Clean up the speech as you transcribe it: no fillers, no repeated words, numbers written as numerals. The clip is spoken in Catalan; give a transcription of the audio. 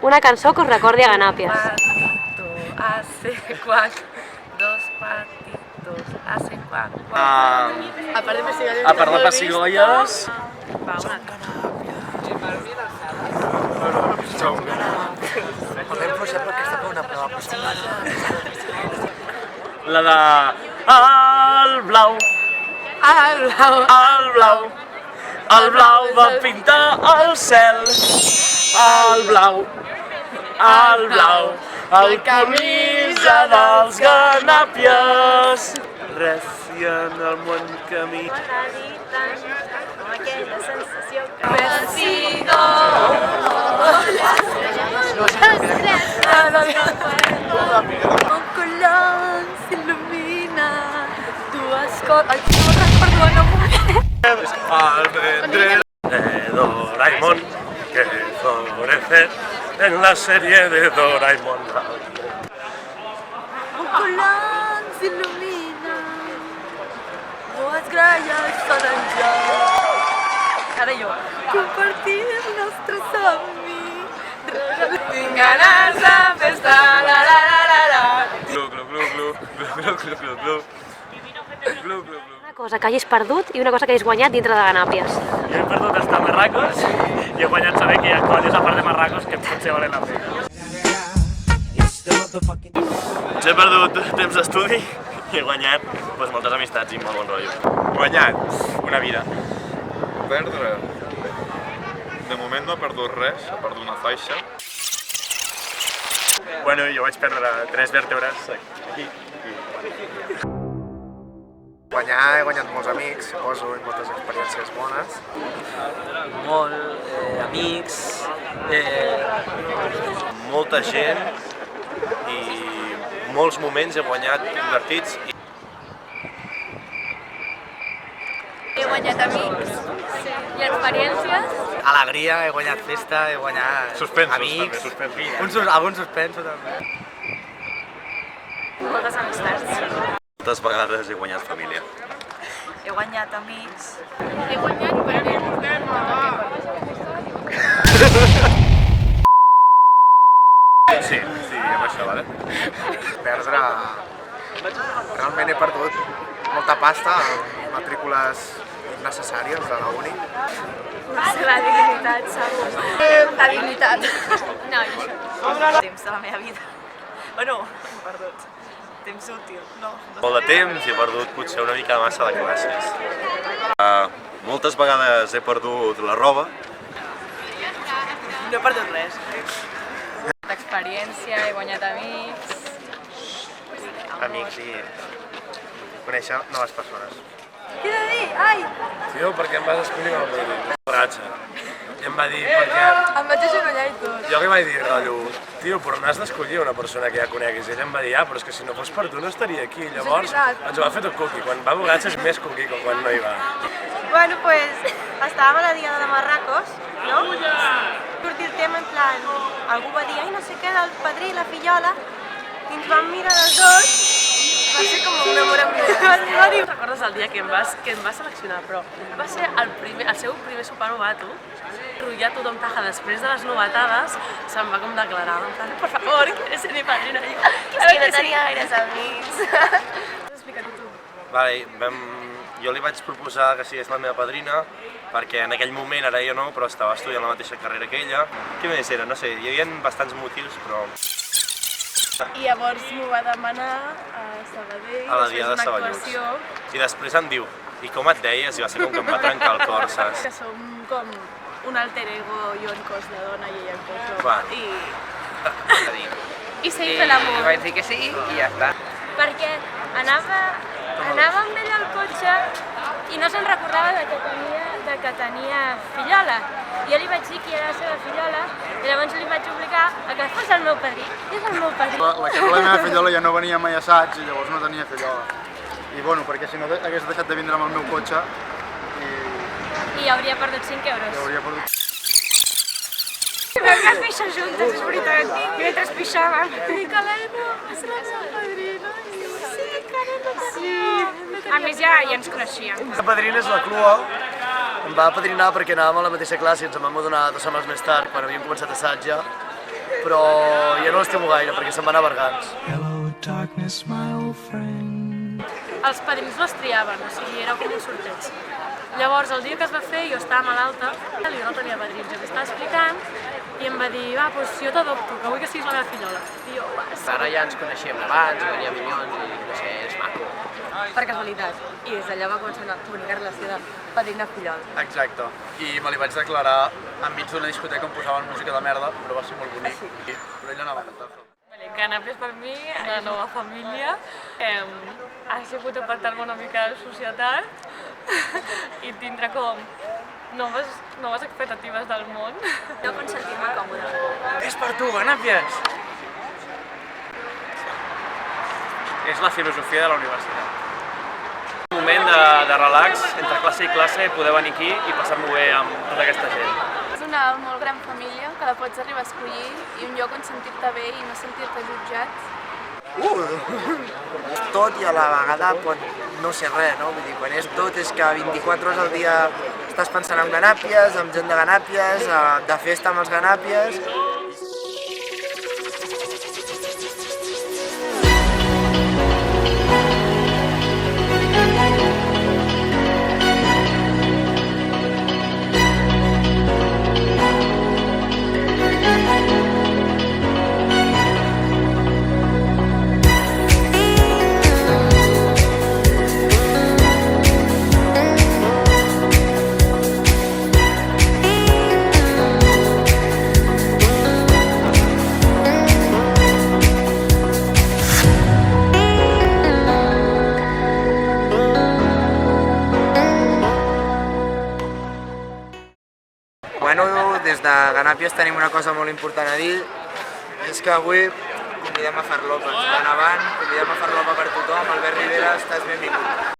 Una cançó que us recordi a Ganàpies. Patito hace cuac, dos patitos hace cuac, cuac. A part de pessigolles... La de... El blau, el blau va pintar el cel, el blau, el camisa dels Ganàpies. Res i en el món camí. Amb aquella sensació que... Besido. Un color s'il·lumina, dues coses... Ai, no recordo el nom. Al vendrell de Doraemon que florece en la serie de Doraemon. Un color s'il·lumina, dues gralles taronges. Ara jo. Compartir el nostre somni. Tinc ganes de festa, la la la la la. Glu, glu, glu, glu, glu, glu, glu, glu, glu. Glu, glu, glu. Una cosa que hagis perdut i una cosa que hagis guanyat dintre de Ganàpies. Jo he perdut estar a Marracos i he guanyat saber que hi ha colles a part de Marracos que potser valen la pena. He perdut temps d'estudi i he guanyat moltes amistats i molt bon rotllo. Guanyat una vida. Perdre... De moment no he perdut res, he perdut una faixa. Bueno, jo vaig perdre 3 vèrtebres aquí. Guanyar, he guanyat molts amics, suposo, i moltes experiències bones. Amics, molta gent i molts moments he guanyat divertits. He guanyat amics i experiències. Alegria, he guanyat festa, he guanyat Suspensos, amics. també, suspensos. Alguns suspensos també. Moltes amistats. Moltes vegades he guanyat família. He guanyat amics. He guanyat parents. Sí, amb això, vale? Perdre... Realment he perdut molta pasta en matrícules innecessàries de la uni. La dignitat, saps? La dignitat. No, i això. Temps de la meva vida. Bueno, he perdut. Temps útil, no? Molt de temps i he perdut potser una mica massa de classes. Moltes vegades he perdut la roba. No he perdut res. Experiència, he guanyat amics. Amics i conèixer noves persones. Què he de dir? Ai! Tio, per què em vas escollir com a padrí? Borratxa. I em va dir, perquè... Em vaig agenollar i tot. Jo que vaig dir, rotllo, tio, però n'has d'escollir una persona que ja coneguis. I ella em va dir, però és que si no fos per tu no estaria aquí. Llavors ens ho va fer tot cookie. Quan va borratxa és més cookie que quan no hi va. Bueno, pues estàvem a la Diada de Marracos, no? Sortir el tema en plan, algú va dir, ai, no sé què, del padrí i la fillola, i ens vam mirar dels dos, va ser com un amor amb mi. Recordes el dia que em vas seleccionar, però va ser el seu primer sopar novato. Ja tothom taja després de les novetades, se'm va com declarar, en plan, por favor, ¿quieres ser mi padrina? És que no tenia gaires amics. Explica-t'ho tu. Vale, jo li vaig proposar que sigués la meva padrina, perquè en aquell moment, ara jo no, però estava estudiant la mateixa carrera que ella. Què més era? No sé, hi havia bastants motius, però... I llavors m'ho va demanar a Sabadell, A la Diada de Saballuts. I després em diu, i com et deies? I va ser com que em va trencar el cor, saps? Que som com un alter ego, jo en cos de dona i ella en cos d'home. Va. I seguim fent l'amor. Vaig dir que sí i ja està. Perquè anava amb ell al cotxe i no se'n recordava de que tenia fillola. Jo li vaig dir que era la seva fillola i llavors li vaig obligar a que fos el meu padrí. És el meu padrí. La Carola, la meva fillola, ja no venia mai a assaig i llavors no tenia fillola. I bueno, perquè si no hagués deixat de vindre amb el meu cotxe I hauria perdut 5 euros. i hauria perdut... Vam anar a pixar juntes, és veritat, mentre pixàvem. I Caleno, és la seva padrina. Sí, Caleno, sí. A més, ja ens coneixíem. La padrina és la Clua. Em va padrinar perquè anàvem a la mateixa classe i ens en vam adonar 2 setmanes més tard, quan havíem començat assaig ja. però ja no l'estimo gaire perquè se'n va anar a Bergants. Els padrins no es triaven, o sigui, era com un sorteig. Llavors, el dia que es va fer, jo estava malalta, i jo no tenia padrins, jo m'estava explicant, i em va dir, va, doncs jo t'adopto, que vull que siguis la meva fillola. I jo, va, sí. Ara ja ens coneixíem d'abans, venia a Minyons i no sé, és maco. Per casualitat. I des d'allà va començar una bonica relació de padrina-fillol. Exacte. I me li vaig declarar enmig d'una discoteca on posaven música de merda, però va ser molt bonic. Però ell anava a cantar. Canapés per mi, la nova família, ha sigut apartar-me una mica de la societat i tindre com noves expectatives del món. Jo con sentir-me còmode. És per tu, Ganàpies! És la filosofia de la universitat. Un moment de relax, entre classe i classe, poder venir aquí i passar-m'ho bé amb tota aquesta gent. És una molt gran família que la pots arribar a escollir i un lloc on sentir-te bé i no sentir-te jutjat. Tot i a la vegada no sé res, no? Vull dir, quan és tot és que 24 hores al dia estàs pensant en Ganàpies, amb gent de Ganàpies, de festa amb els Ganàpies. Bueno, des de Ganàpies tenim una cosa molt important a dir, és que avui convidem a Farlopa. Endavant, convidem a Farlopa per tothom, Albert Rivera, estàs benvingut.